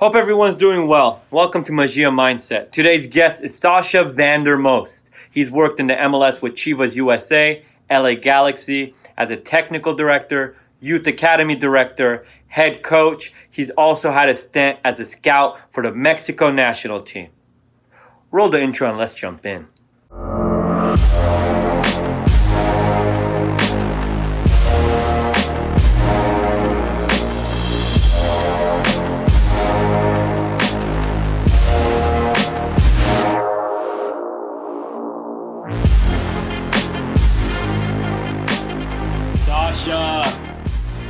Hope everyone's doing well. Welcome to MAGIA Mindset. Today's guest is Sacha Van Der Most. He's worked in the MLS with Chivas USA, LA Galaxy as a technical director, youth academy director, head coach. He's also had a stint as a scout for the Mexico national team. Roll the intro and let's jump in. Sacha,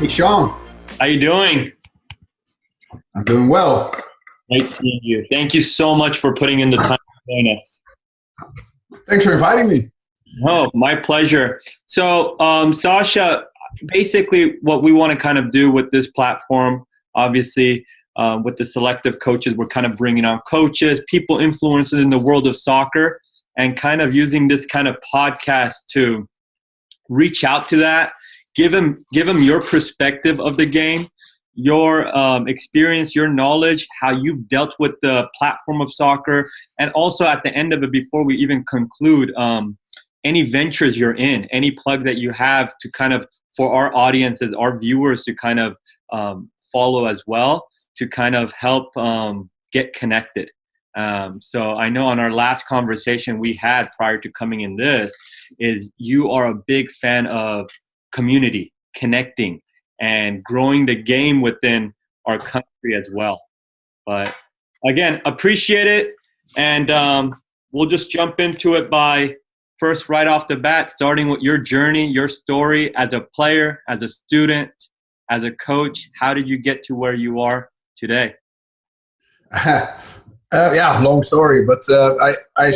Hey, Shawn. how you doing? I'm doing well. Great seeing you. Thank you so much for putting in the time to join us. Thanks for inviting me. Oh, my pleasure. So, Sacha, basically what we want to kind of do with this platform, obviously, with the selective coaches, we're kind of bringing on coaches, people influencers in the world of soccer, and kind of using this kind of podcast to reach out to that, give them your perspective of the game, your experience, your knowledge, how you've dealt with the platform of soccer, and also at the end of it, before we even conclude, any ventures you're in, any plug that you have to kind of, for our audiences, our viewers to kind of follow as well, to kind of help get connected. So I know on our last conversation we had prior to coming in this is you are a big fan of community, connecting, and growing the game within our country as well. But again, appreciate it. And we'll just jump into it by first, right off the bat, starting with your journey, your story as a player, as a student, as a coach. How did you get to where you are today? Yeah, long story, but I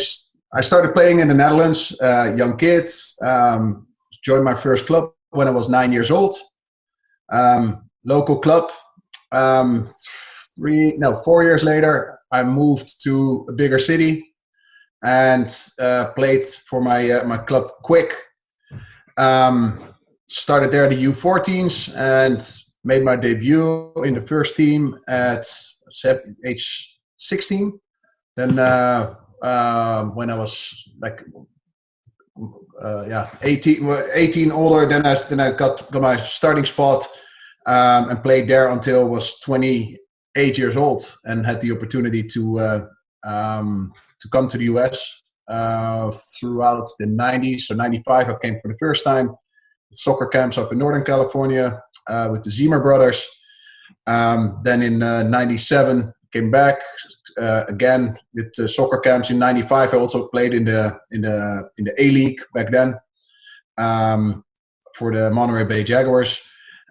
started playing in the Netherlands, young kids. Joined my first club when I was 9 years old. Local club. 4 years later, I moved to a bigger city and played for my club Quick. Started there the U14s and made my debut in the first team at age 16. Then when I was like 18 older, then I got my starting spot and played there until I was 28 years old and had the opportunity to come to the US throughout the 90s. So 95, I came for the first time. Soccer camps up in Northern California with the Zimmer brothers. Then in 97, came back again with soccer camps in 95. I also played in the A-League back then for the Monterey Bay Jaguars.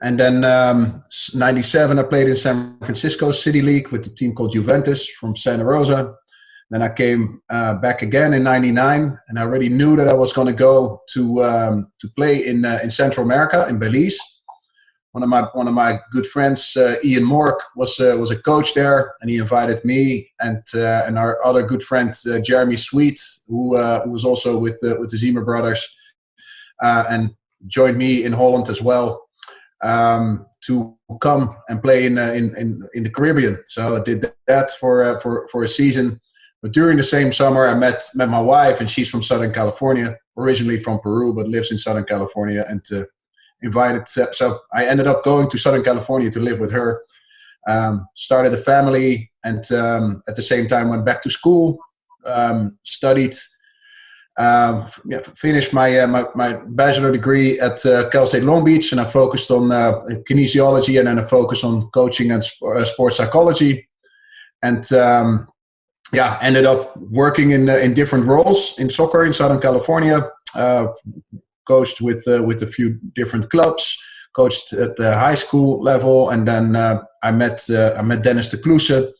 And then 97, I played in San Francisco City League with the team called Juventus from Santa Rosa. Then I came back again in 99, and I already knew that I was going to go to play in Central America, in Belize. One of my good friends, Ian Mork, was a coach there, and he invited me and our other good friend Jeremy Sweet, who was also with the Zimmer brothers, and joined me in Holland as well to come and play in the Caribbean. So I did that for a season. But during the same summer, I met my wife, and she's from Southern California, originally from Peru, but lives in Southern California, and invited. So I ended up going to Southern California to live with her, started a family, and at the same time went back to school, studied, finished my bachelor degree at Cal State Long Beach, and I focused on kinesiology, and then I focused on coaching and sports psychology, and ended up working in different roles in soccer in Southern California. Coached with a few different clubs, coached at the high school level, and then I met Dennis de Kloese,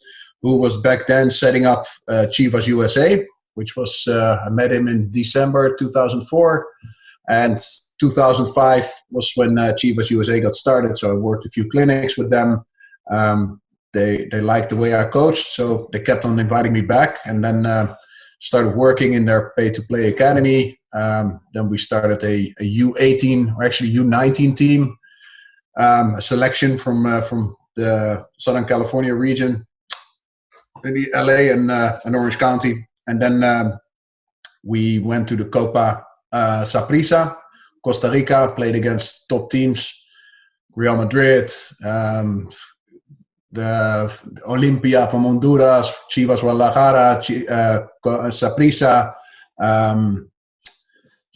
who was back then setting up Chivas USA, which was I met him in December 2004, and 2005 was when Chivas USA got started. So I worked a few clinics with them. They liked the way I coached, so they kept on inviting me back, and then started working in their pay-to-play academy. Then we started a U18, or actually U19 team, a selection from the Southern California region. in the LA and Orange County. And then we went to the Copa Saprissa, Costa Rica, played against top teams, Real Madrid, the Olimpia from Honduras, Chivas Guadalajara, Saprissa,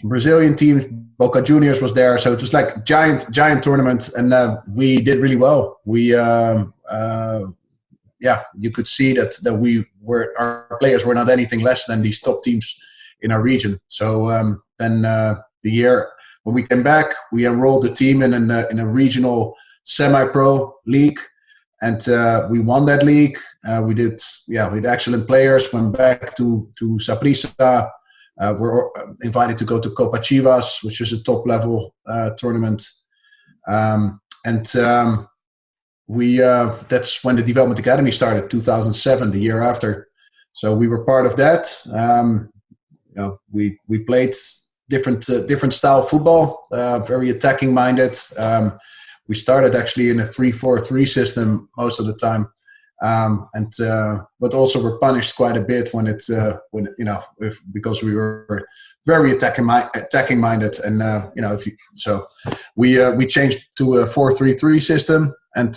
Brazilian teams, Boca Juniors was there. So it was like giant tournament, and we did really well. We you could see that our players were not anything less than these top teams in our region. So then the year when we came back, we enrolled the team in a regional semi-pro league, and we won that league. We had excellent players. Went back to Saprissa. We're invited to go to Copa Chivas, which is a top level tournament, that's when the Development Academy started, 2007, the year after. So we were part of that. We played different style football, very attacking minded. We started actually in a 3-4-3 system most of the time, but also were punished quite a bit because we were very attacking minded, and we changed to a 4-3-3 system, and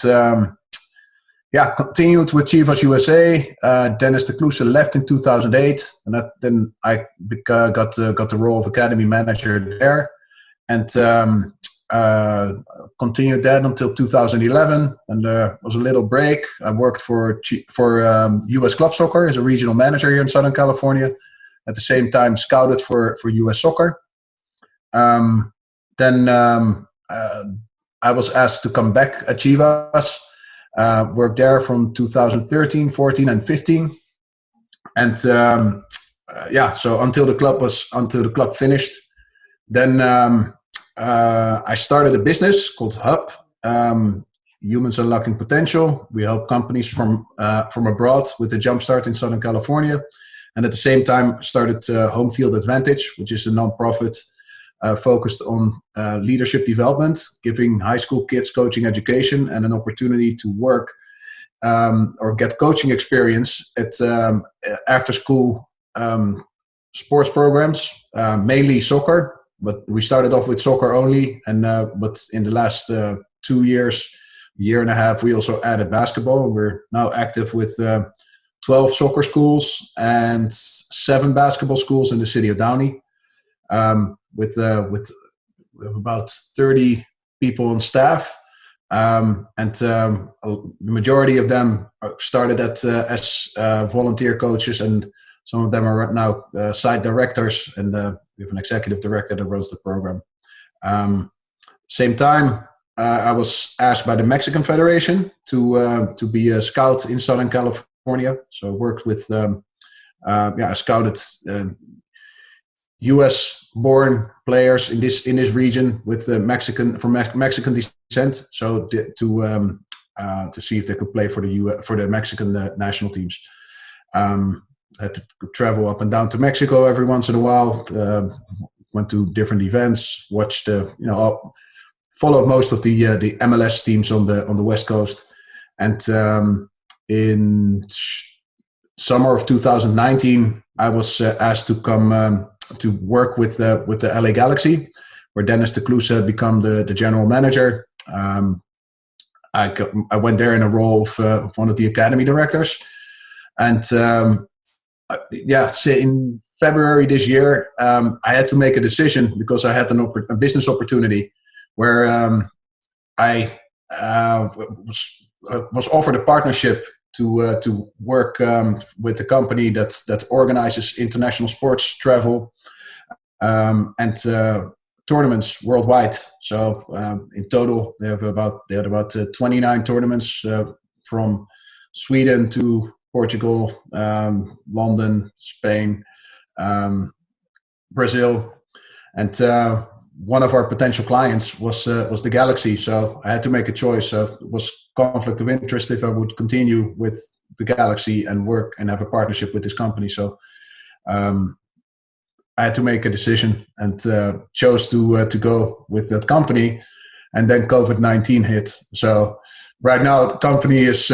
continued with Chivas USA. Dennis de Kloese left in 2008, and then I got the role of academy manager there, and continued that until 2011, and there was a little break. I worked for US Club Soccer as a regional manager here in Southern California. At the same time, scouted for US Soccer. Then I was asked to come back at Chivas. Worked there from 2013, 14, and 15, and so until the club finished. Then I started a business called Hub, Humans Unlocking Potential. We help companies from abroad with a jumpstart in Southern California, and at the same time started Home Field Advantage, which is a nonprofit focused on leadership development, giving high school kids coaching education and an opportunity to work or get coaching experience at after school sports programs, mainly soccer. But we started off with soccer only, and but in the last 2 years, year and a half, we also added basketball. We're now active with 12 soccer schools and 7 basketball schools in the city of Downey. With we have about 30 people on staff, and the majority of them started as volunteer coaches, and some of them are now site directors, and we have an executive director that runs the program. Same time, I was asked by the Mexican Federation to be a scout in Southern California. So I worked with, I scouted U.S.-born players in this region with Mexican descent. So to see if they could play for the Mexican national teams. Had to travel up and down to Mexico every once in a while. Went to different events. Watched followed most of the MLS teams on the West Coast. And in summer of 2019, I was asked to come to work with the LA Galaxy, where Dennis de Kloese became the general manager. I went there in a role of one of the academy directors, and in February this year, I had to make a decision because I had a business opportunity where I was offered a partnership to work with a company that organizes international sports travel and tournaments worldwide. So in total, they had about 29 tournaments from Sweden to Portugal, London, Spain, Brazil, and one of our potential clients was the Galaxy. So I had to make a choice. It was conflict of interest if I would continue with the Galaxy and work and have a partnership with this company. So I had to make a decision and chose to go with that company. And then COVID-19 hit. So right now the company is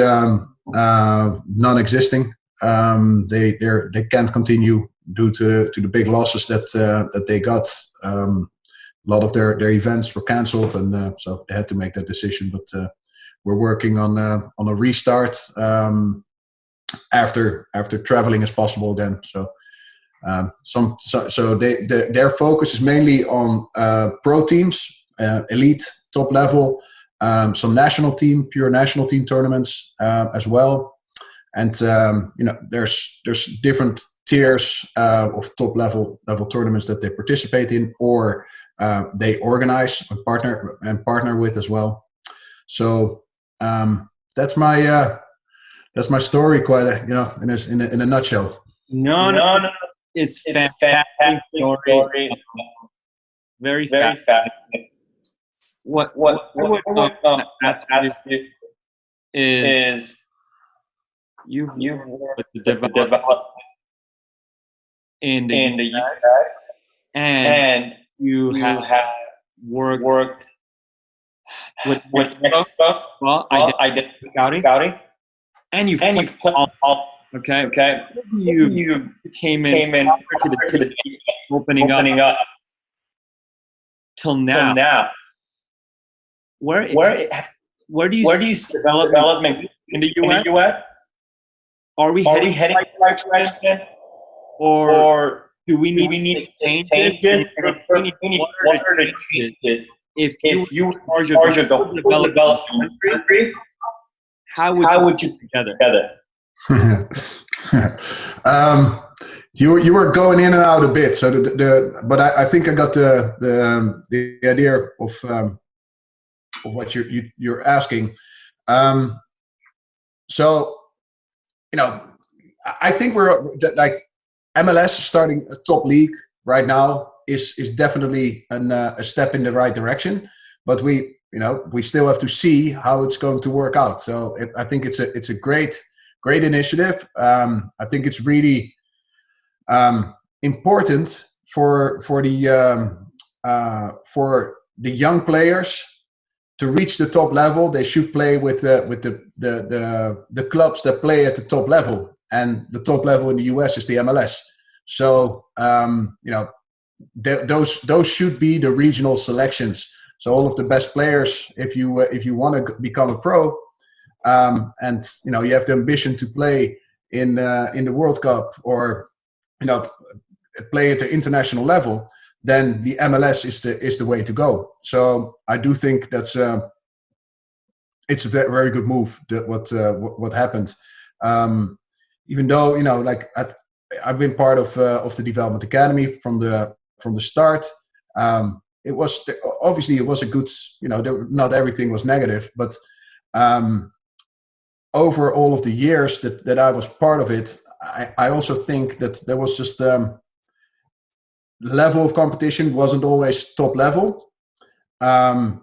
non-existing. They can't continue due to the big losses that they got. A lot of their events were cancelled, and so they had to make that decision. But we're working on a restart after traveling as possible again. So their focus is mainly on pro teams, elite, top level, some pure national team tournaments as well. And there's different tiers of top level tournaments that they participate in, or they organize and partner with as well. So that's my story, quite in a nutshell. No. It's fantastic story. Very fast. What I would ask you is you've worked with the development in the US, and you have worked with Mexico. Well, I did scouting, and you've played all. Okay. You came in to the opening up till now. Where do you see development in the US? Are we heading in the right direction, or do we need to change it? We need water to change it. If you were in charge of the whole development country, how would you put together? You were going in and out a bit, so but I think I got the idea of what you're asking. So I think we're like MLS starting a top league right now is definitely a step in the right direction, but we still have to see how it's going to work out. So I think it's a great initiative. I think it's really important for the young players to reach the top level. They should play with the clubs that play at the top level, and the top level in the US is the MLS. So those should be the regional selections. So all of the best players, if you want to become a pro, and you have the ambition to play in the World Cup, or play at the international level, then the MLS is the way to go. So I do think that's it's a very good move. What happened, even though I've been part of the development academy from the start. It was obviously a good. Not everything was negative, but over all of the years that I was part of it, I also think that there was just level of competition wasn't always top level, and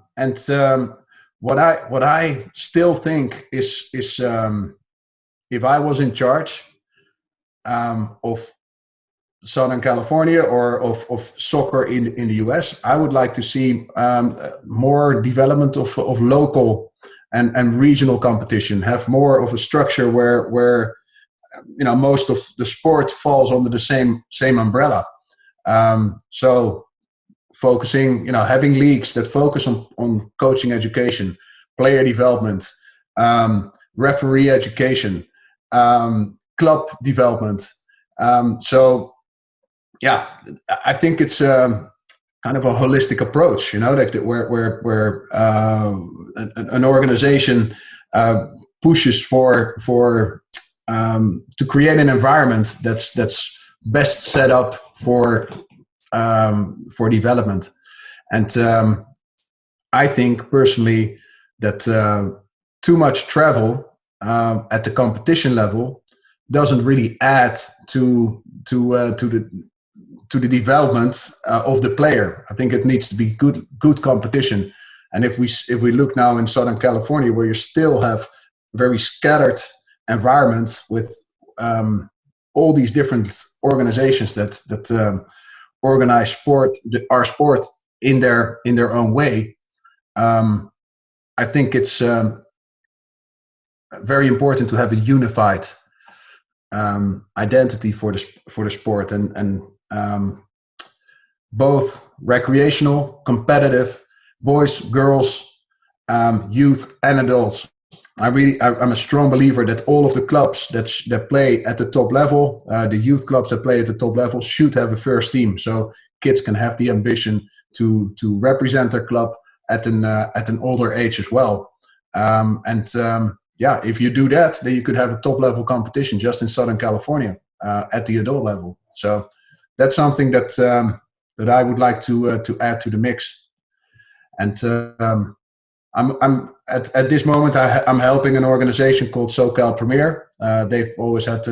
what I still think is if I was in charge of Southern California or of soccer in the US, I would like to see more development of local and regional competition, have more of a structure where most of the sport falls under the same umbrella. So focusing, having leagues that focus on coaching education, player development, referee education, club development. So yeah, I think it's kind of a holistic approach, where an organization pushes for to create an environment that's best set up for development. And I think personally that too much travel at the competition level doesn't really add to the development of the player. I think it needs to be good competition. And if we look now in Southern California, where you still have very scattered environments with all these different organizations that organize our sport in their own way, I think it's very important to have a unified identity for the sport, and both recreational, competitive, boys, girls, youth, and adults. I'm a strong believer that all of the clubs that play at the top level, the youth clubs that play at the top level, should have a first team, so kids can have the ambition to represent their club at an older age as well. Yeah, if you do that, then you could have a top level competition just in Southern California at the adult level. So that's something that I would like to add to the mix. And I'm at this moment I'm helping an organization called SoCal Premier. They've always had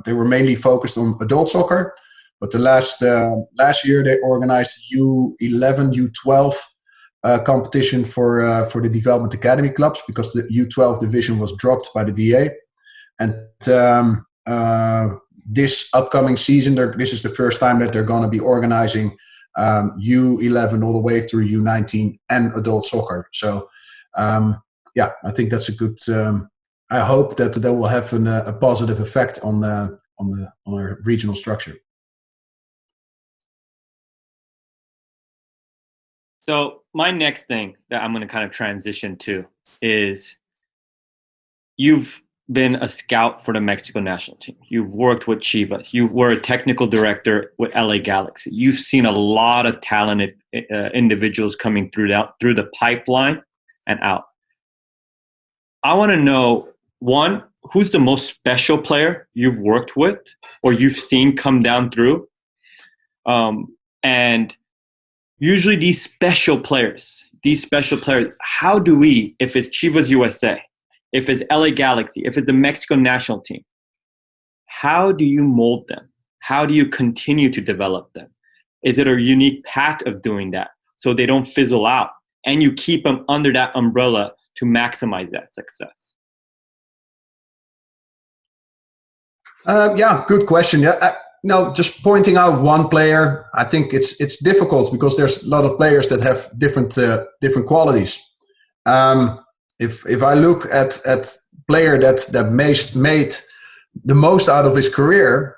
they were mainly focused on adult soccer, but the last year they organized U11, U12 competition for the development academy clubs, because the U12 division was dropped by the DA. And this upcoming season, this is the first time that they're going to be organizing U11 all the way through U19 and adult soccer. So yeah, I think that's a good. I hope that will have a positive effect on our regional structure. So my next thing that I'm going to kind of transition to is, you've been a scout for the Mexico national team. You've worked with Chivas. You were a technical director with LA Galaxy. You've seen a lot of talented individuals coming through the pipeline and out. I want to know, one, who's the most special player you've worked with or you've seen come down through? And usually these special players, how do we, if it's Chivas USA, if it's LA Galaxy, if it's the Mexico national team, how do you mold them? How do you continue to develop them? Is it a unique path of doing that so they don't fizzle out and you keep them under that umbrella to maximize that success? Yeah, good question. Yeah, just pointing out one player, I think it's difficult because there's a lot of players that have different qualities. If I look at player that made the most out of his career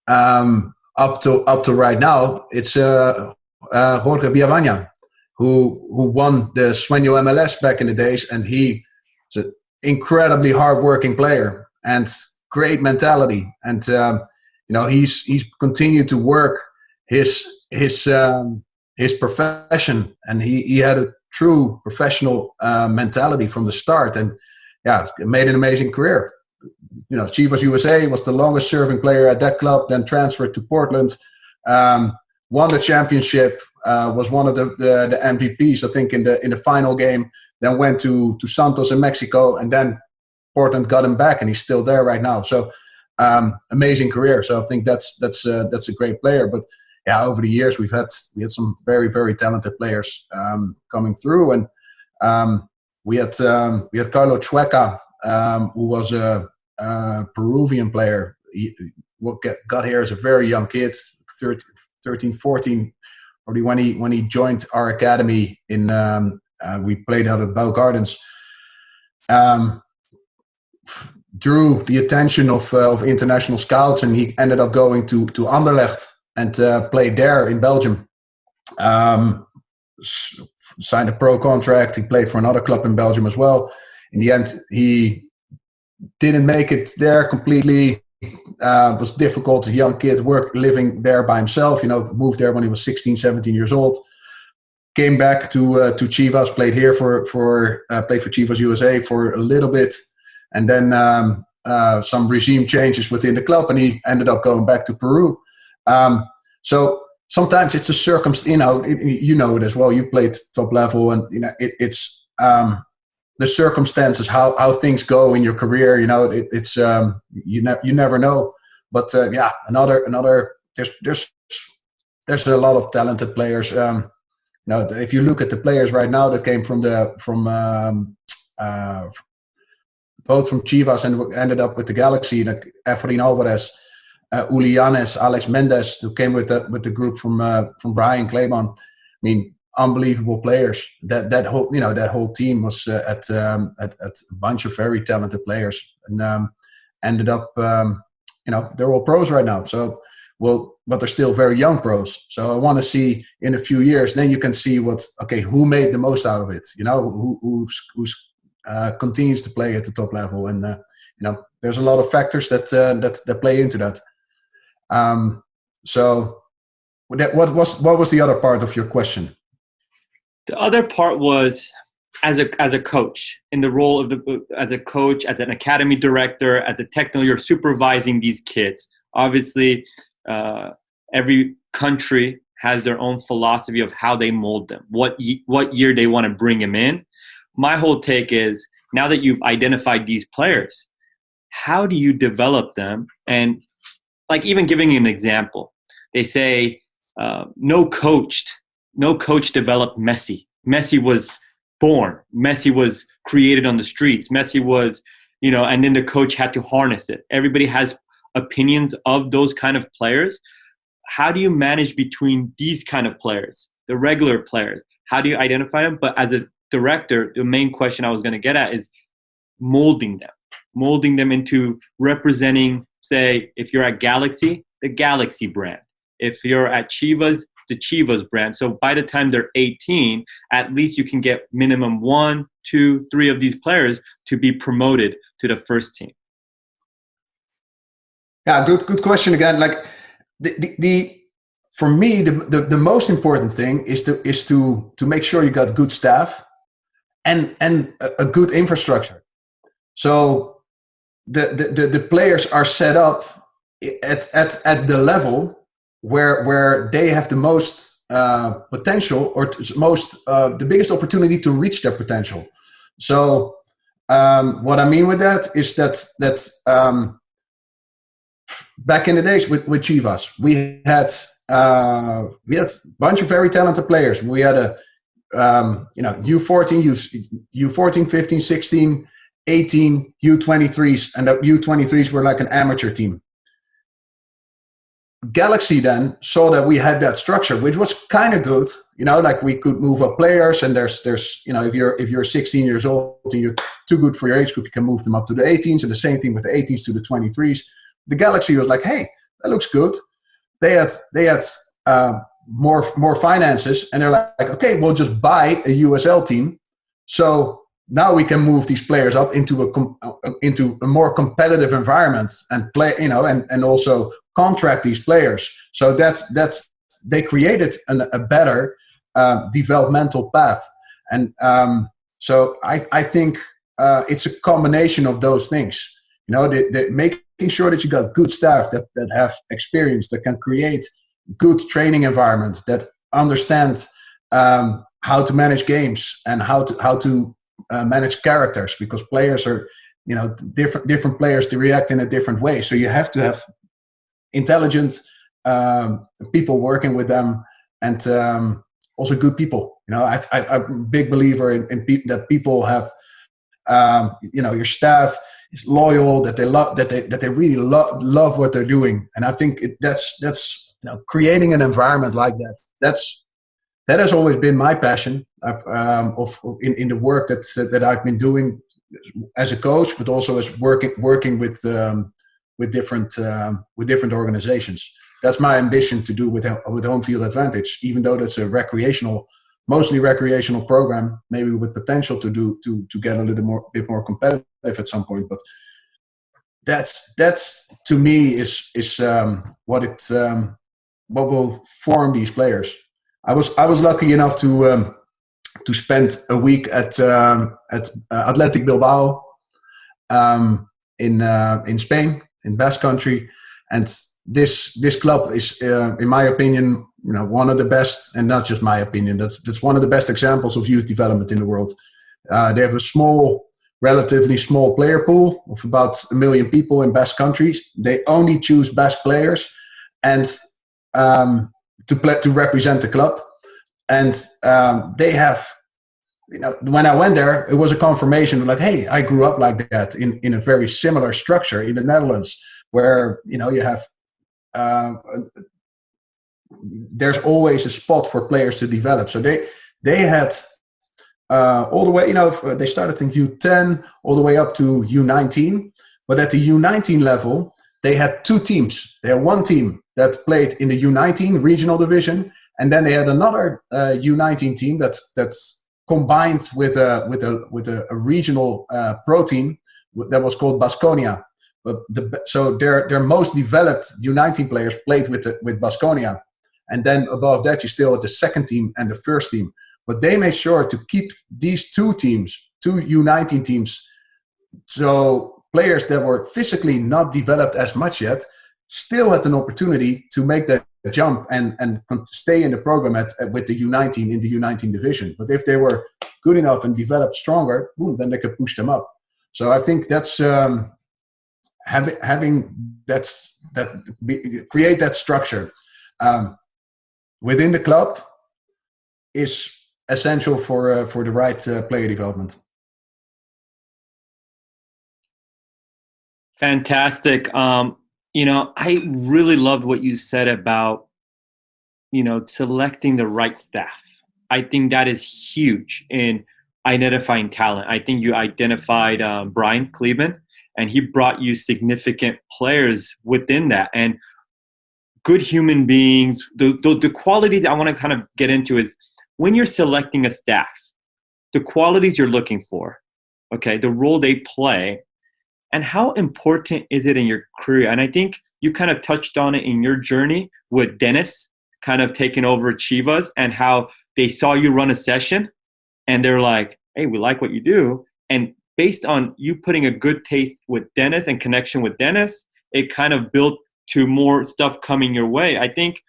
up to right now, it's Jorge Villavaña, who won the Sueño MLS back in the days, and he's an incredibly hardworking player and great mentality, and he's continued to work his profession, and he had a true professional mentality from the start, and yeah, made an amazing career. Chivas USA was the longest serving player at that club, then transferred to Portland, won the championship, was one of the MVPs, I think, in the final game, then went to Santos in Mexico, and then Portland got him back, and he's still there right now. So amazing career. So I think that's a great player. But yeah, over the years we had some very, very talented players coming through, and we had Carlo Chueca, who was a Peruvian player. He got here as a very young kid, 13, 14, probably when he joined our academy in. We played out at Bell Gardens. Drew the attention of international scouts, and he ended up going to Anderlecht and played there in Belgium. Signed a pro contract. He played for another club in Belgium as well. In the end, he didn't make it there completely. Was difficult. A young kid, living there by himself. Moved there when he was 16, 17 years old. Came back to Chivas. Played here played for Chivas USA for a little bit. And then some regime changes within the club, and he ended up going back to Peru. So sometimes it's a circumstance. You know it as well. You played top level, and it's the circumstances, how things go in your career. It's you never know. But yeah, another. There's a lot of talented players. If you look at the players right now that came from both from Chivas and ended up with the Galaxy, like Efrain Alvarez, Uli Yanes, Alex Mendez, who came with the group from Brian Claybon. I mean, unbelievable players. That whole team was at a bunch of very talented players, ended up, they're all pros right now. So, well, but they're still very young pros. So I want to see in a few years, then you can see who made the most out of it, who's continues to play at the top level. And, there's a lot of factors that play into that. So what was the other part of your question? The other part was as a coach, in the role of as a coach, as an academy director, as a technical, you're supervising these kids. Obviously, every country has their own philosophy of how they mold them, what year they want to bring them in. My whole take is, now that you've identified these players, how do you develop them? And like, even giving an example, they say no coach developed Messi. Messi was born. Messi was created on the streets. Messi was, and then the coach had to harness it. Everybody has opinions of those kind of players. How do you manage between these kind of players, the regular players? How do you identify them? But as a director, the main question I was going to get at is molding them into representing, say, if you're at Galaxy, the Galaxy brand. If you're at Chivas, the Chivas brand. So by the time they're 18, at least you can get minimum 1, 2, 3 of these players to be promoted to the first team. Yeah, good question again. Like for me, the most important thing is to make sure you got good staff and a good infrastructure. So the players are set up at the level where they have the most potential, or the biggest opportunity to reach their potential. So what I mean with that is that back in the days with Chivas, we had a bunch of very talented players. We had a U14, 15, 16, 18 U23s, and the U23s were like an amateur team. Galaxy then saw that we had that structure, which was kind of good, like we could move up players, and there's if you're 16 years old and you're too good for your age group, you can move them up to the 18s, and the same thing with the 18s to the 23s. The Galaxy was like, hey, that looks good. They had more finances, and they're like, okay, we'll just buy a USL team. So now we can move these players up into a more competitive environment and play, and also contract these players. So they created a better developmental path. And so I think it's a combination of those things. Making sure that you got good staff that have experience, that can create good training environments, that understand how to manage games and how to manage characters, because players are, different players, they react in a different way. So you have to have intelligent people working with them, and also good people. I'm a big believer in that people have, your staff is loyal, that they love, that they really love what they're doing. And I think that's creating an environment like that has always been my passion in the work that I've been doing as a coach, but also as working with different organizations. That's my ambition to do with Home Field Advantage, even though that's a mostly recreational program, maybe with potential to get a bit more competitive at some point. But that's to me is what will form these players. I was lucky enough to spend a week at Athletic Bilbao in Spain, in Basque Country, and this club is, in my opinion, one of the best, and not just my opinion. That's one of the best examples of youth development in the world. They have a relatively small player pool of about 1 million people in Basque countries. They only choose Basque players and to represent the club. And they have, when I went there, it was a confirmation, like, hey, I grew up like that in a very similar structure in the Netherlands, where you have there's always a spot for players to develop. So they had all the way, they started in U10 all the way up to U19. But at the U19 level, they had two teams. They had one team that played in the U19 regional division, and then they had another U19 team that's combined with a regional pro team that was called Baskonia. But so their most developed U19 players played with Baskonia, and then above that you still had the second team and the first team. But they made sure to keep these two U19 teams, so players that were physically not developed as much yet still had an opportunity to make that jump and stay in the program with the U19 in the U19 division. But if they were good enough and developed stronger, boom, then they could push them up. So I think that's create that structure within the club is essential for the right player development. Fantastic. I really loved what you said about, selecting the right staff. I think that is huge in identifying talent. I think you identified Brian Cleveland, and he brought you significant players within that and good human beings. The qualities I want to kind of get into is when you're selecting a staff, the qualities you're looking for, okay, the role they play, and how important is it in your career? And I think you kind of touched on it in your journey with Dennis kind of taking over Chivas and how they saw you run a session and they're like, hey, we like what you do. And based on you putting a good taste with Dennis and connection with Dennis, it kind of built to more stuff coming your way. I think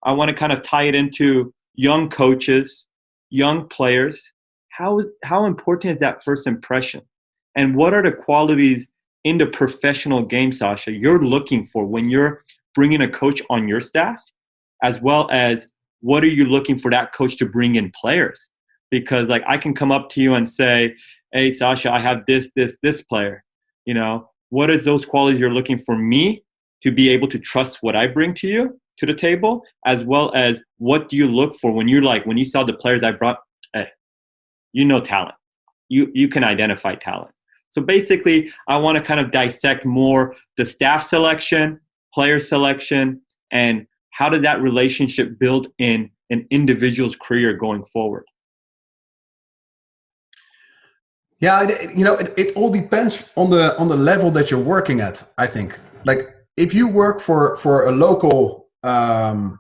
I want to kind of tie it into young coaches, young players. How important is that first impression? And what are the qualities in the professional game, Sacha, you're looking for when you're bringing a coach on your staff, as well as what are you looking for that coach to bring in players? Because like I can come up to you and say, hey, Sacha, I have this player. What is those qualities you're looking for me to be able to trust what I bring to you to the table, as well as what do you look for when you saw the players I brought, hey, talent. You can identify talent. So basically, I want to kind of dissect more the staff selection, player selection, and how did that relationship build in an individual's career going forward? Yeah, it all depends on the level that you're working at. I think, like if you work for a local top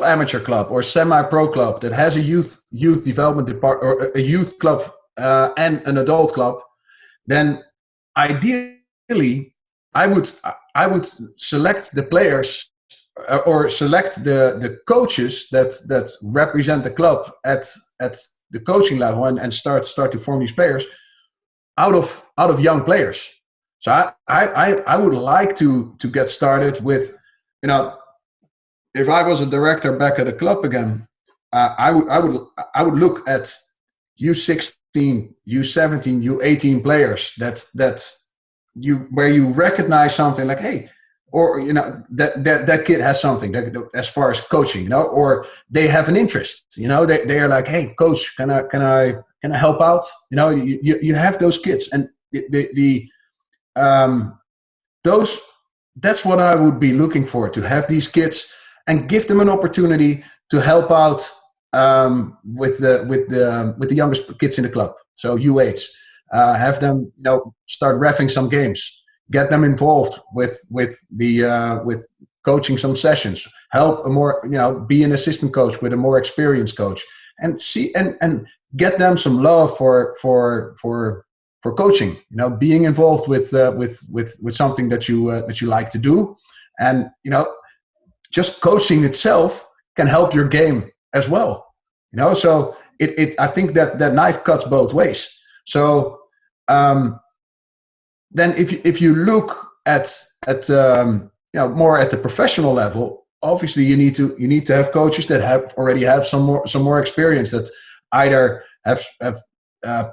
amateur club or semi-pro club that has a youth development department or a youth club and an adult club, then ideally I would select the players or select the coaches that represent the club at the coaching level and start to form these players out of young players. So I would like to get started with, if I was a director back at the club again, I would look at U16, U17, U18 players where you recognize something like, hey, or that kid has something that, as far as coaching, or they have an interest, they are like, hey, coach, can I help out? You have those kids, and that's what I would be looking for, to have these kids and give them an opportunity to help out with the youngest kids in the club. So U8s, have them start reffing some games, get them involved with coaching some sessions, help a more be an assistant coach with a more experienced coach, and see and get them some love for coaching. Being involved with something that you like to do, and just coaching itself can help your game as well. So I think that knife cuts both ways. So then if you look at more at the professional level, obviously you need to have coaches that already have some more experience, that either have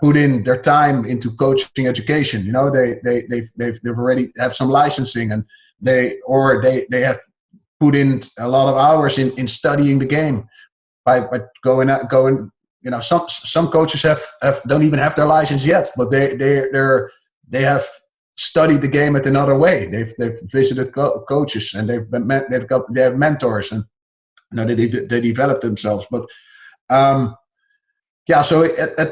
put in their time into coaching education. They've already have some licensing, and they have put in a lot of hours in studying the game by going. Some coaches don't even have their license yet, but they're they have studied the game at another way. They've visited coaches, and they have mentors, and they develop themselves. But so at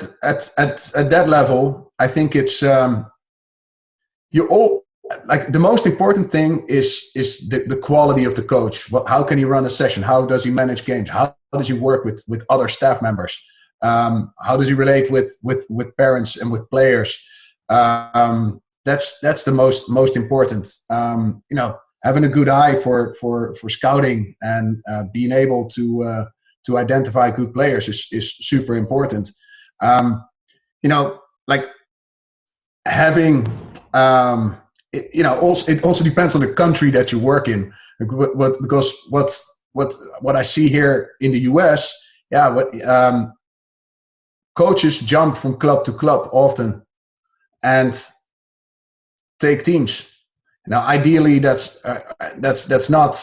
that level, I think it's you all. Like the most important thing is the quality of the coach. How can he run a session? How does he manage games? How does he work with other staff members? How does he relate with parents and with players? That's the most important. Having a good eye for scouting and being able to identify good players is super important. Like having. It also depends on the country that you work in, because what I see here in the US, coaches jump from club to club often and take teams. Now, ideally, that's not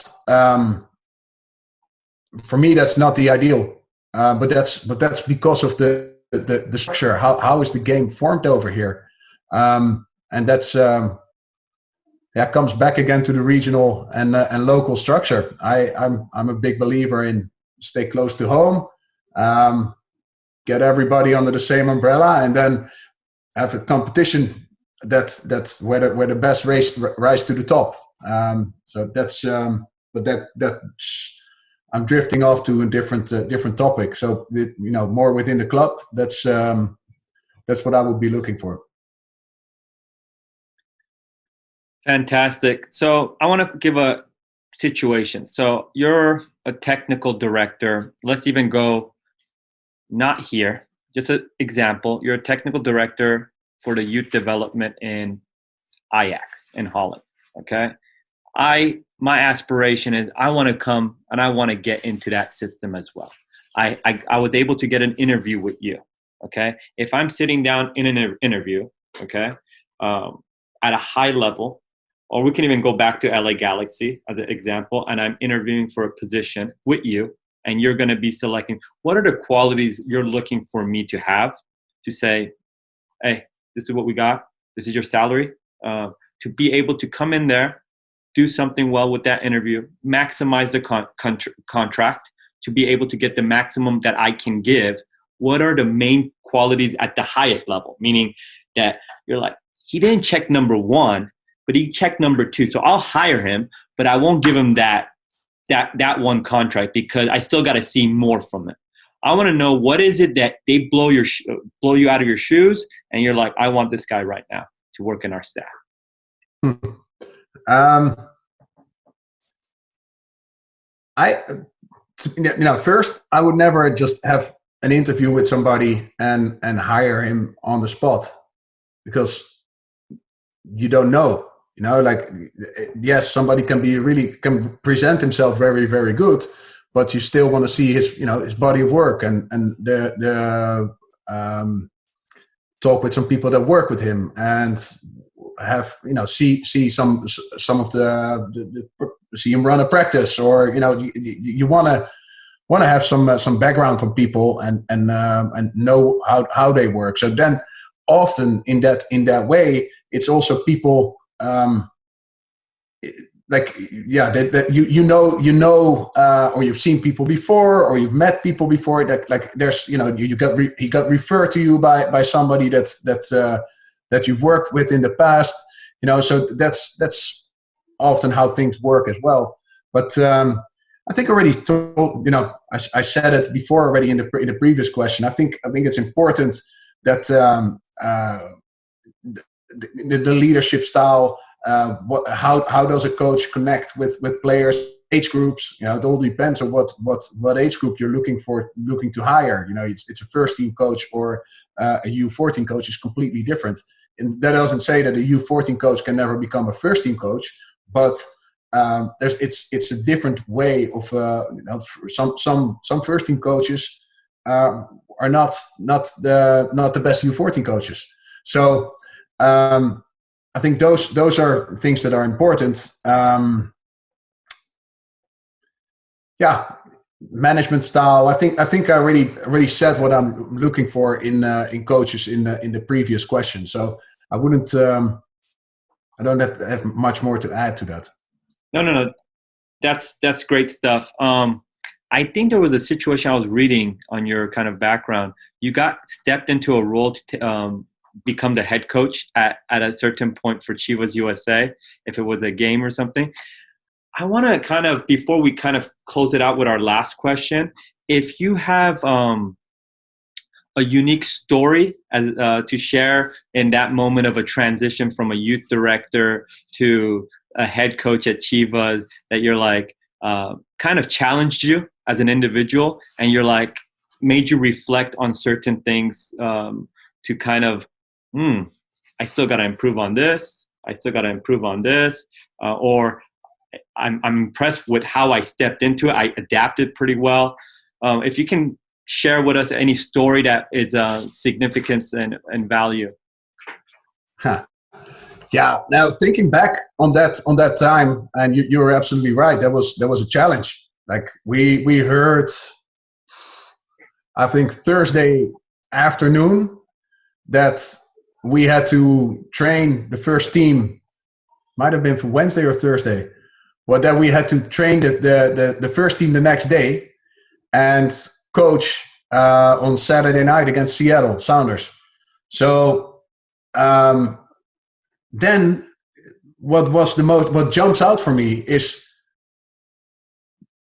for me. That's not the ideal, but that's because of the structure. How is the game formed over here, and that's. Comes back again to the regional and local structure. I'm a big believer in stay close to home, get everybody under the same umbrella, and then have a competition. That's where the best rise to the top. So that's but that's I'm drifting off to a different topic. So more within the club. That's what I would be looking for. Fantastic. So I want to give a situation. So you're a technical director. Let's even go not here. Just an example. You're a technical director for the youth development in Ajax in Holland. Okay. My aspiration is I want to come and I want to get into that system as well. I was able to get an interview with you. Okay. If I'm sitting down in an interview, okay, at a high level, or we can even go back to LA Galaxy as an example, and I'm interviewing for a position with you, and you're going to be selecting what are the qualities you're looking for me to have to say, hey, this is what we got. This is your salary. To be able to come in there, do something well with that interview, maximize the contract, to be able to get the maximum that I can give. What are the main qualities at the highest level? Meaning that you're like, he didn't check number one, but he checked number two. So I'll hire him, but I won't give him that one contract because I still got to see more from it. I want to know what is it that they blow you out of your shoes, and you're like, I want this guy right now to work in our staff. First, I would never just have an interview with somebody and hire him on the spot, because you don't know. Yes, somebody can present himself very, very good, but you still want to see his body of work and the talk with some people that work with him and have see some of the see him run a practice, or you want to have some background on people and know how they work. So then often in that way, it's also people. Or you've seen people before, or you've met people before that, like, there's he got referred to you by somebody that you've worked with in the past, so that's often how things work as well. But I think I already told, I said it before already in the previous question. I think it's important that the leadership style, how does a coach connect with players, age groups? It all depends on what age group you're looking to hire. It's a first team coach or a U14 coach is completely different. And that doesn't say that a U14 coach can never become a first team coach, but it's a different way of some first team coaches are not the best U14 coaches. So I think those are things that are important. Management style. I think I already said what I'm looking for in coaches in the previous question. So I wouldn't. I don't have to have much more to add to that. No. That's great stuff. I think there was a situation I was reading on your kind of background. You got stepped into a role to become the head coach at a certain point for Chivas USA, if it was a game or something. I want to kind of, before we kind of close it out with our last question, if you have a unique story to share in that moment of a transition from a youth director to a head coach at Chivas, that you're like, kind of challenged you as an individual, and you're like, made you reflect on certain things to kind of, I still got to improve on this. I still got to improve on this. Or I'm impressed with how I stepped into it. I adapted pretty well. If you can share with us any story that is significance and value. Huh. Yeah. Now thinking back on that time, and you were absolutely right. That was a challenge. Like we heard, I think Thursday afternoon, that we had to train the first team. Might have been for Wednesday or Thursday, but that we had to train the first team the next day and coach on Saturday night against Seattle Sounders. So then what jumps out for me is,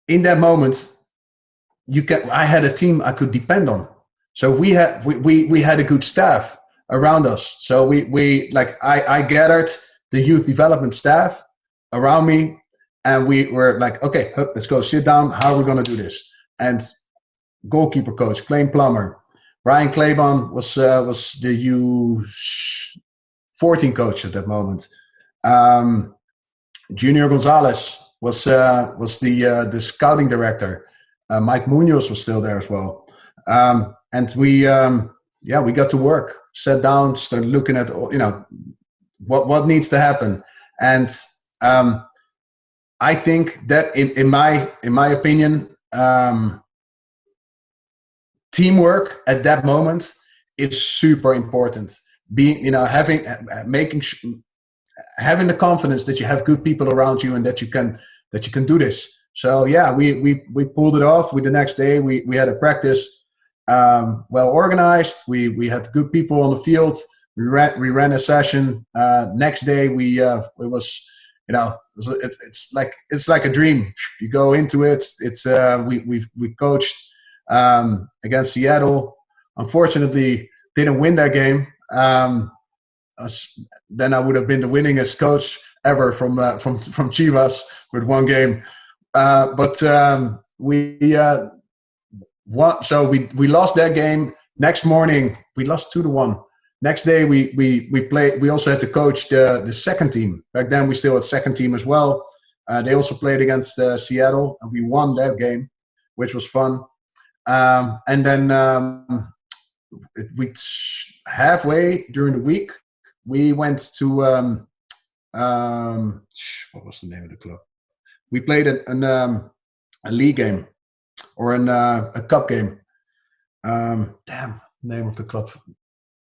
in that moment, I had a team I could depend on. So we had a good staff around us. So I gathered the youth development staff around me, and we were like, okay, let's go sit down. How are we going to do this? And goalkeeper coach Clay Plummer, Brian Claiborne was the U14 coach at that moment. Junior Gonzalez was the scouting director. Mike Munoz was still there as well. And we got to work, sat down, started looking at, what needs to happen. And I think that in my opinion, teamwork at that moment is super important. Having the confidence that you have good people around you and that you can do this. So yeah, we pulled it off. The next day we had a practice, well organized. We had good people on the field. We ran a session. Next day it's like a dream. You go into it. We coached against Seattle. Unfortunately, didn't win that game. Then I would have been the winningest coach ever from Chivas with one game. But we won. So we lost that game. Next morning we lost 2-1. Next day we played. We also had to coach the second team. Back then we still had second team as well. They also played against Seattle, and we won that game, which was fun. And then we halfway during the week we went to what was the name of the club? We played a league game or a cup game. Name of the club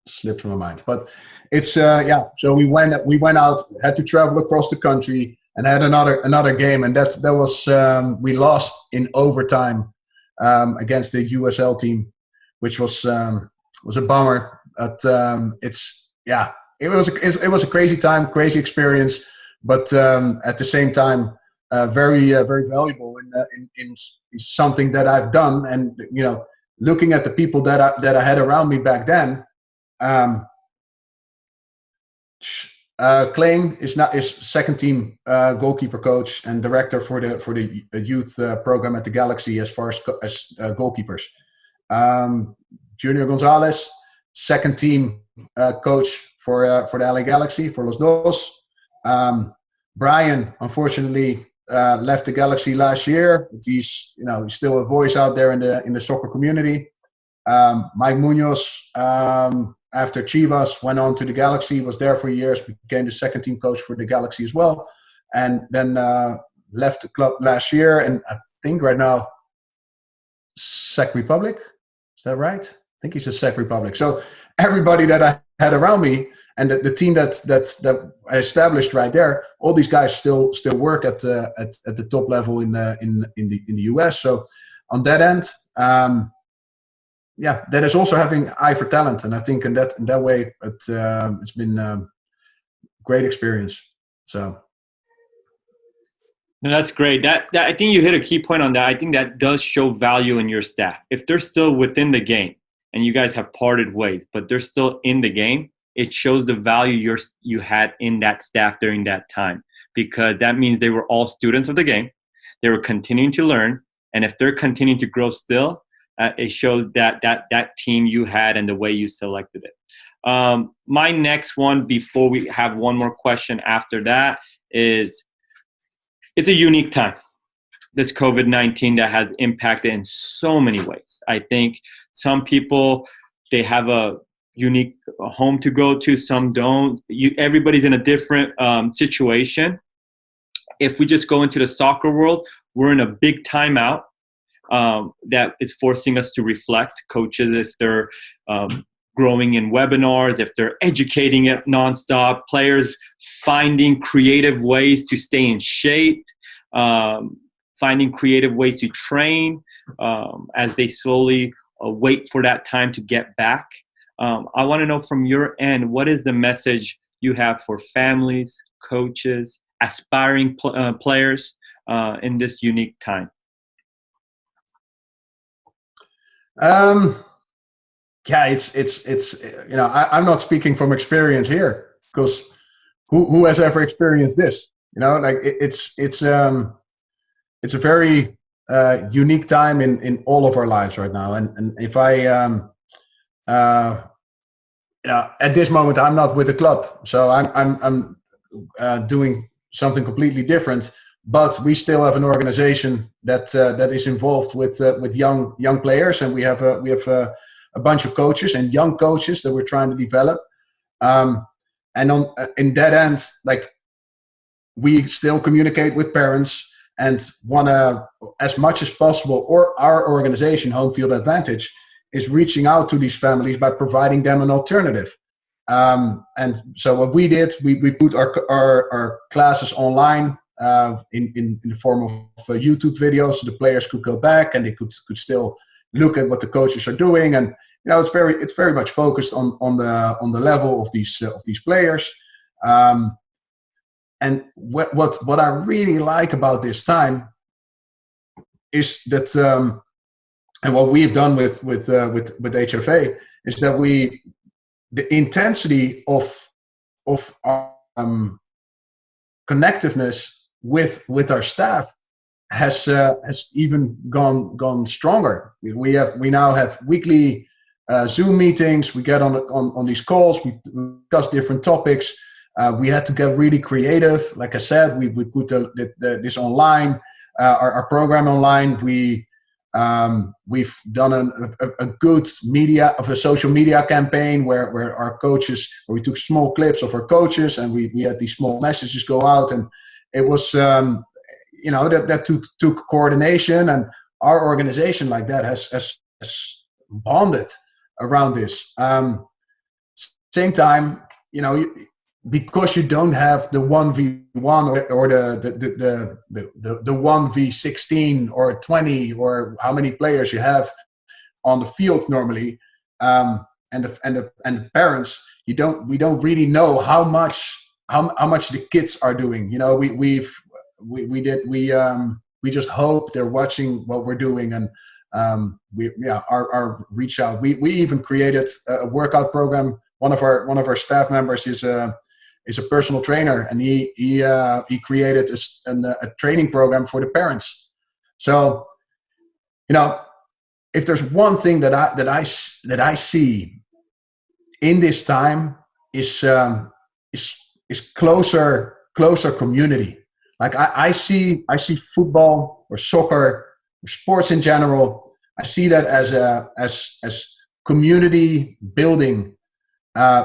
slipped from my mind, but it's So we went out, had to travel across the country, and had another game, and that was we lost in overtime against the USL team, which was a bummer. But it was a crazy time, crazy experience, but at the same time, very very valuable in something that I've done. And looking at the people that I had around me back then, Klein is second team goalkeeper coach and director for the youth program at the Galaxy as far as goalkeepers. Junior Gonzalez, second team coach for the LA Galaxy, for Los Dos. Brian, unfortunately, left the Galaxy last year, but he's still a voice out there in the soccer community. Mike Munoz, after Chivas, went on to the Galaxy, was there for years, became the second team coach for the Galaxy as well, and then left the club last year, and I think right now Czech Republic. Is that right? I think he's a Czech Republic. So everybody that I had around me, and the team that I established right there, all these guys still work at the top level in the US. So on that end, that is also having eye for talent, and I think in that way, it's been great experience. So. No, that's great. That I think you hit a key point on that. I think that does show value in your staff. If they're still within the game and you guys have parted ways, but they're still in the game, it shows the value you had in that staff during that time, because that means they were all students of the game. They were continuing to learn, and if they're continuing to grow still, it shows that team you had and the way you selected it. My next one, before we have one more question after that, is it's a unique time, this COVID-19, that has impacted in so many ways. I think some people, they have a unique home to go to, some don't. Everybody's in a different situation. If we just go into the soccer world, we're in a big timeout that is forcing us to reflect. Coaches, if they're growing in webinars, if they're educating it nonstop, players finding creative ways to stay in shape, finding creative ways to train as they slowly wait for that time to get back. I want to know from your end, what is the message you have for families, coaches, aspiring players in this unique time? It's I'm not speaking from experience here, because who has ever experienced this? Like it's a very unique time in all of our lives right now. And if I at this moment I'm not with the club, so I'm doing something completely different. But we still have an organization that is involved with young players, and we have a bunch of coaches and young coaches that we're trying to develop. And in that end, like, we still communicate with parents and want to, as much as possible, or our organization, Home Field Advantage, is reaching out to these families by providing them an alternative. And so what we did, we put our classes online in the form of YouTube videos, so the players could go back and they could still look at what the coaches are doing. And it's very much focused on the level of these players. And what I really like about this time is that, and what we've done with HFA, is that the intensity of our connectiveness with our staff has even gone stronger. We now have weekly Zoom meetings. We get on these calls. We discuss different topics. We had to get really creative. Like I said, we put this online, our program online. We've done a good social media campaign where our coaches, where we took small clips of our coaches, and we had these small messages go out, and it was that took coordination, and our organization like that has bonded around this. Same time, because you don't have the 1v1 or the 1v16 or 20 or how many players you have on the field normally, and the parents, we don't really know how much the kids are doing. We just hope they're watching what we're doing, and our reach out. We even created a workout program. One of our staff members is a personal trainer, and he created a training program for the parents. So, if there's one thing that I see in this time is closer community. Like I see football or soccer or sports in general. I see that as community building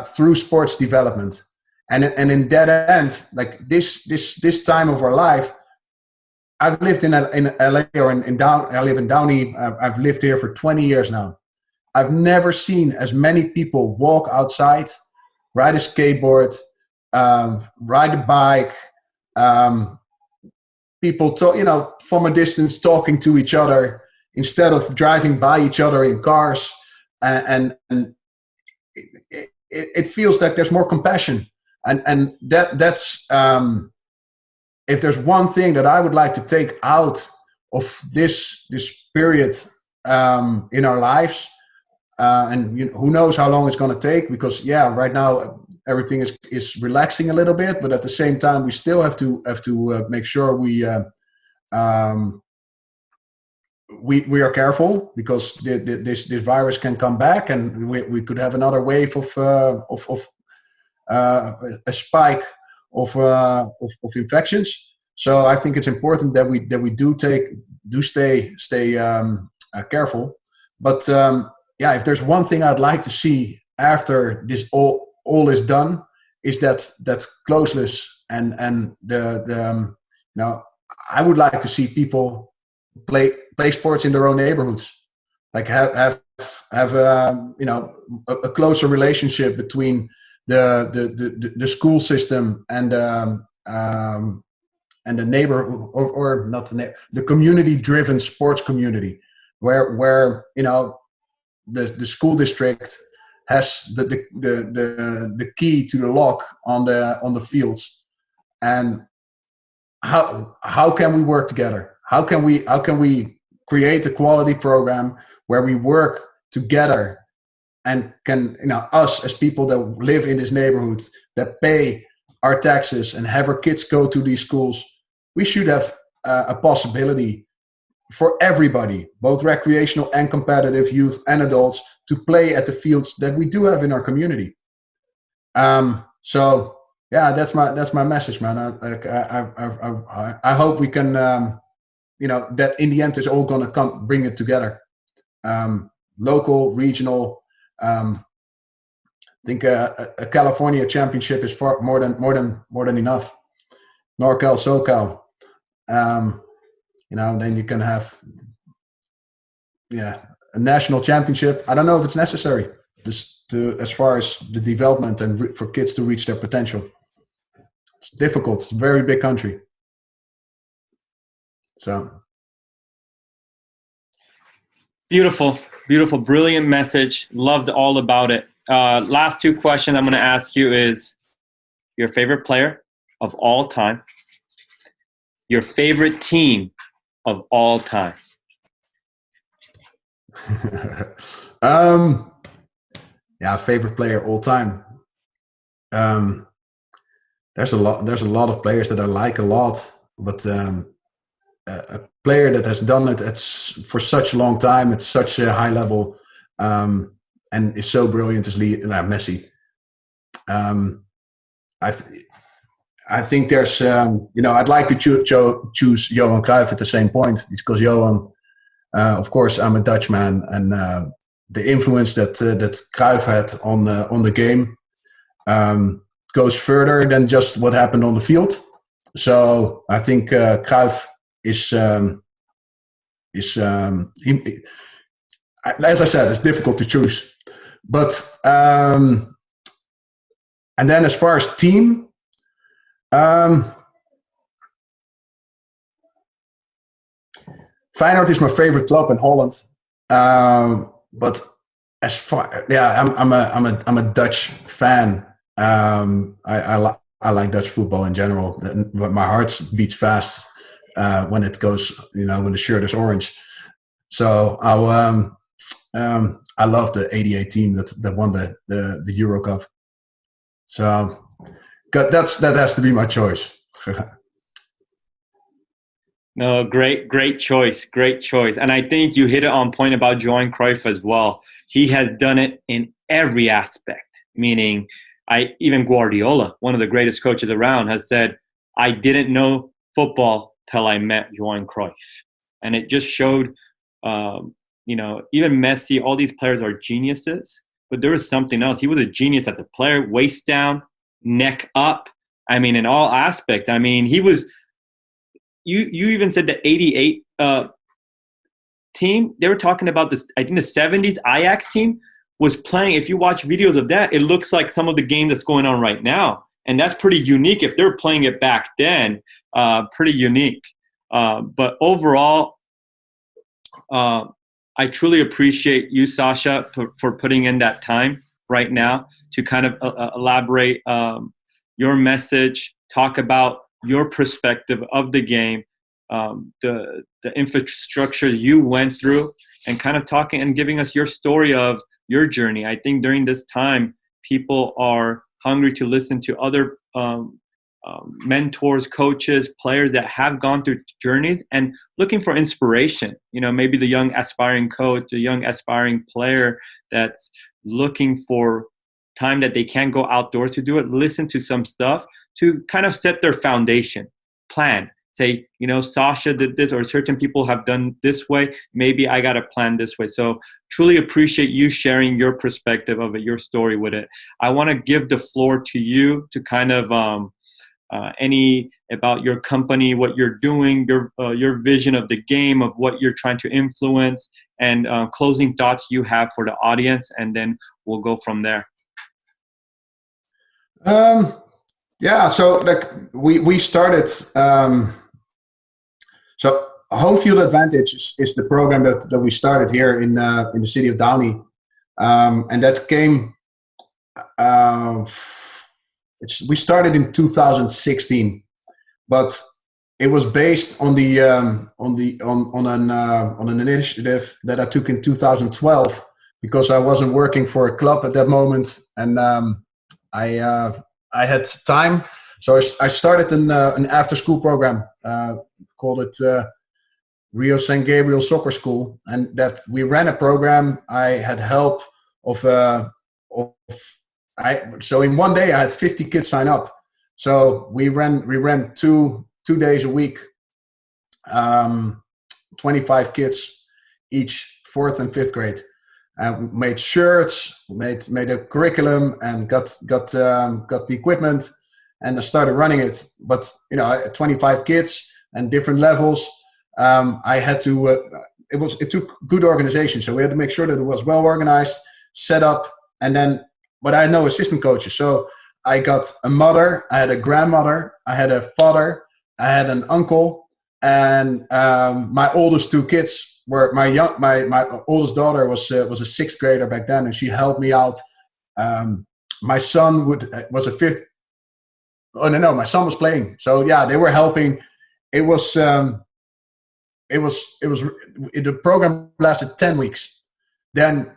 through sports development. And in that end, like this time of our life, I've lived in LA or I live in Downey. I've lived here for 20 years now. I've never seen as many people walk outside ride a skateboard, ride a bike. People talk, from a distance, talking to each other instead of driving by each other in cars, and it feels like there's more compassion, and that's if there's one thing that I would like to take out of this period in our lives, and who knows how long it's going to take, because right now everything is relaxing a little bit, but at the same time we still have to make sure we are careful, because this virus can come back, and we could have another wave of a spike of infections. So I think it's important that we stay careful. But if there's one thing I'd like to see after this all is done, is that closeness, and the I would like to see people play sports in their own neighborhoods, like have a closer relationship between the school system and the neighbor, or not the community-driven sports community, where the school district has the key to the lock on the fields. And how can we work together? How can we create a quality program where we work together, and can us as people that live in these neighborhoods, that pay our taxes and have our kids go to these schools, we should have a possibility for everybody, both recreational and competitive, youth and adults, to play at the fields that we do have in our community. So yeah, that's my message, man. I hope we can, that in the end is all going to bring it together. Local, regional. I think a California championship is far more than enough. NorCal, SoCal. Then you can have, a national championship. I don't know if it's necessary, just as far as the development and for kids to reach their potential. It's difficult. It's a very big country. So. Beautiful, brilliant message. Loved all about it. Last two questions I'm going to ask you is your favorite player of all time, your favorite team of all time. Favorite player all time. There's a lot of players that I like a lot, but a player that has done it for such a long time at such a high level, and is so brilliant is Messi. I think there's I'd like to choose Johan Cruyff at the same point, because Johan, of course, I'm a Dutchman, and the influence that Cruyff had on the game goes further than just what happened on the field. So I think Cruyff is as I said, it's difficult to choose. But and then as far as team, Feyenoord is my favorite club in Holland. But as far, I'm a Dutch fan. I like Dutch football in general. My heart beats fast when it goes, when the shirt is orange. So I love the '88 team that won the Euro Cup. So that has to be my choice. No, great choice. And I think you hit it on point about Johan Cruyff as well. He has done it in every aspect, meaning even Guardiola, one of the greatest coaches around, has said, I didn't know football till I met Johan Cruyff. And it just showed, even Messi, all these players are geniuses, but there was something else. He was a genius as a player, waist down, neck up. I mean, in all aspects. I mean, he was, you even said the '88 team. They were talking about this, I think the '70s Ajax team was playing. If you watch videos of that, it looks like some of the game that's going on right now. And that's pretty unique. If they're playing it back then, pretty unique. But overall, I truly appreciate you, Sacha, for putting in that time right now to kind of elaborate your message, talk about your perspective of the game, the infrastructure you went through, and kind of talking and giving us your story of your journey. I think during this time, people are hungry to listen to other mentors, coaches, players that have gone through journeys and looking for inspiration. You know, maybe the young aspiring coach, the young aspiring player that's looking for time that they can't go outdoors to do it, listen to some stuff to kind of set their foundation, plan. Say, you know, Sacha did this, or certain people have done this way. Maybe I got to plan this way. So truly appreciate you sharing your perspective of it, your story with it. I want to give the floor to you to kind of any about your company, what you're doing, your vision of the game, of what you're trying to influence, and closing thoughts you have for the audience, and then we'll go from there. Yeah, so like we started. So Home Field Advantage is the program that we started here in the city of Downey, and that came. We started in 2016, but it was based on an initiative that I took in 2012 because I wasn't working for a club at that moment, and I had time, so I started an after-school program. Called it Rio San Gabriel Soccer School, and that we ran a program. I had help so in one day I had 50 kids sign up. So we ran two days a week, 25 kids each, 4th and 5th grade. We made shirts, made a curriculum, and got the equipment, and I started running it. But you know, 25 kids and different levels. I had to. It took good organization, so we had to make sure that it was well organized, set up, and then. But I had no assistant coaches, so I got a mother, I had a grandmother, I had a father, I had an uncle, and my oldest 2 kids were my oldest daughter was a 6th grader back then, and she helped me out. My son was a 5th. Oh no, my son was playing. So yeah, they were helping. The program lasted 10 weeks. Then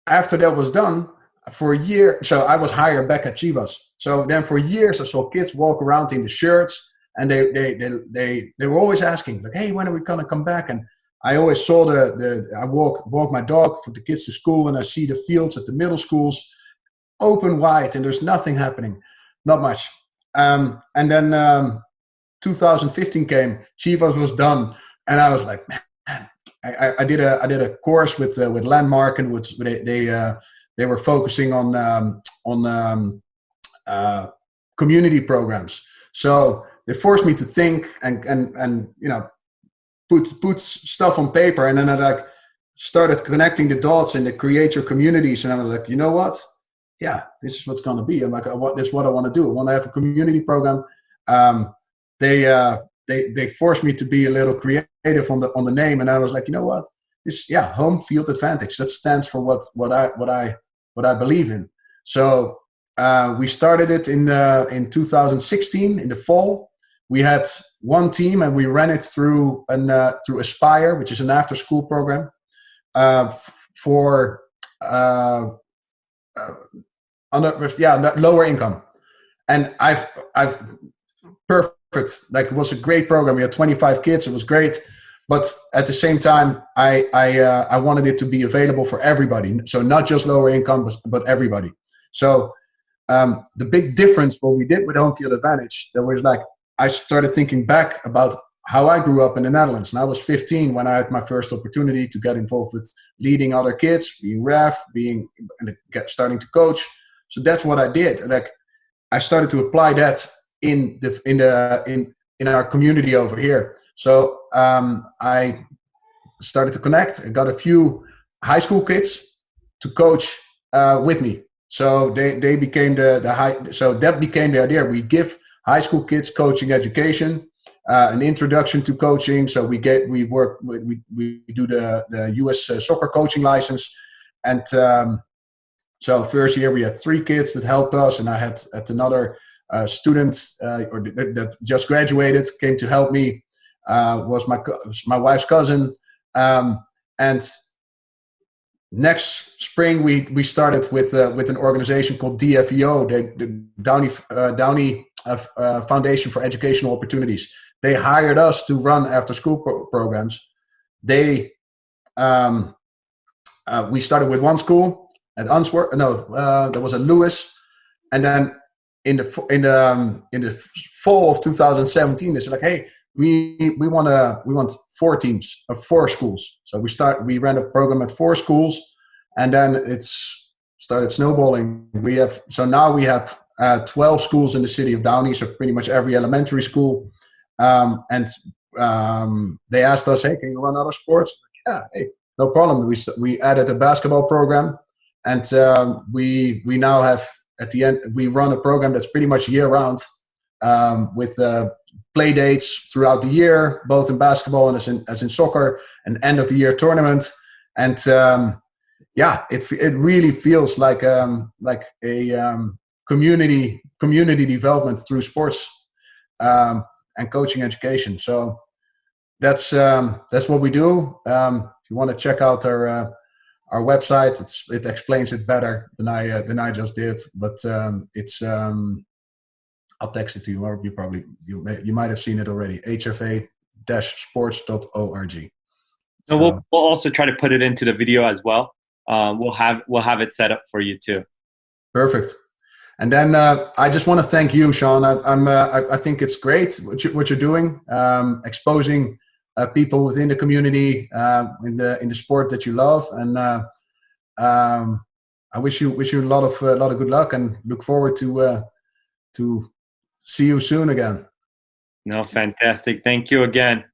after that was done, for a year, so I was hired back at Chivas. So then for years I saw kids walk around in the shirts, and they were always asking, like, hey, when are we gonna come back? And I always saw I walk my dog for the kids to school, and I see the fields at the middle schools open wide, and there's nothing happening, not much. And then 2015 came, Chivas was done, and I was like, man, I did a course with Landmark, and which they were focusing on community programs. So they forced me to think and you know, put stuff on paper, and then I like started connecting the dots and the create your communities, and I was like, you know what? Yeah, this is what's going to be. I'm like, this is what I want to do. I want to have a community program. They forced me to be a little creative on the name, and I was like, you know what? Home Field Advantage. That stands for what I believe in. So we started it in 2016 in the fall. We had one team, and we ran it through Aspire, which is an after-school program for lower income. And I've perfect. Like, it was a great program. We had 25 kids. It was great. But at the same time, I wanted it to be available for everybody. So not just lower income, but everybody. So the big difference, what we did with Home Field Advantage, that was like, I started thinking back about how I grew up in the Netherlands. And I was 15 when I had my first opportunity to get involved with leading other kids, being ref, starting to coach. So that's what I did. Like, I started to apply that in our community over here. So I started to connect. I got a few high school kids to coach with me. So they became the high. So that became the idea. We give high school kids coaching education, an introduction to coaching. So we do the U.S. Soccer coaching license, and so first year we had 3 kids that helped us, and I had another student that just graduated came to help me. Was my wife's cousin, and next spring we started with an organization called DFEO, the Downey Foundation for Educational Opportunities. They hired us to run after school programs. We started with one school at Unsworth. There was a Lewis, and then in the fall of 2017, they said like, hey, we want 4 teams of 4 schools. So we ran a program at 4 schools, and then it's started snowballing. Now we have 12 schools in the city of Downey, so pretty much every elementary school. And they asked us, hey, can you run other sports? Yeah, hey, no problem. We added a basketball program, and we now have, at the end, we run a program that's pretty much year round, with play dates throughout the year, both in basketball and as in soccer, an end of the year tournament. And it really feels like a community development through sports and coaching education. So that's what we do. If you want to check out our website, it explains it better than I just did. But I'll text it to you, or you might have seen it already. hfa-sports.org. So we'll also try to put it into the video as well. We'll have it set up for you too. Perfect. And then I just want to thank you, Shawn. I think it's great what you're doing, exposing people within the community in the sport that you love, and I wish you a lot of good luck, and look forward to see you soon again. No, fantastic. Thank you again.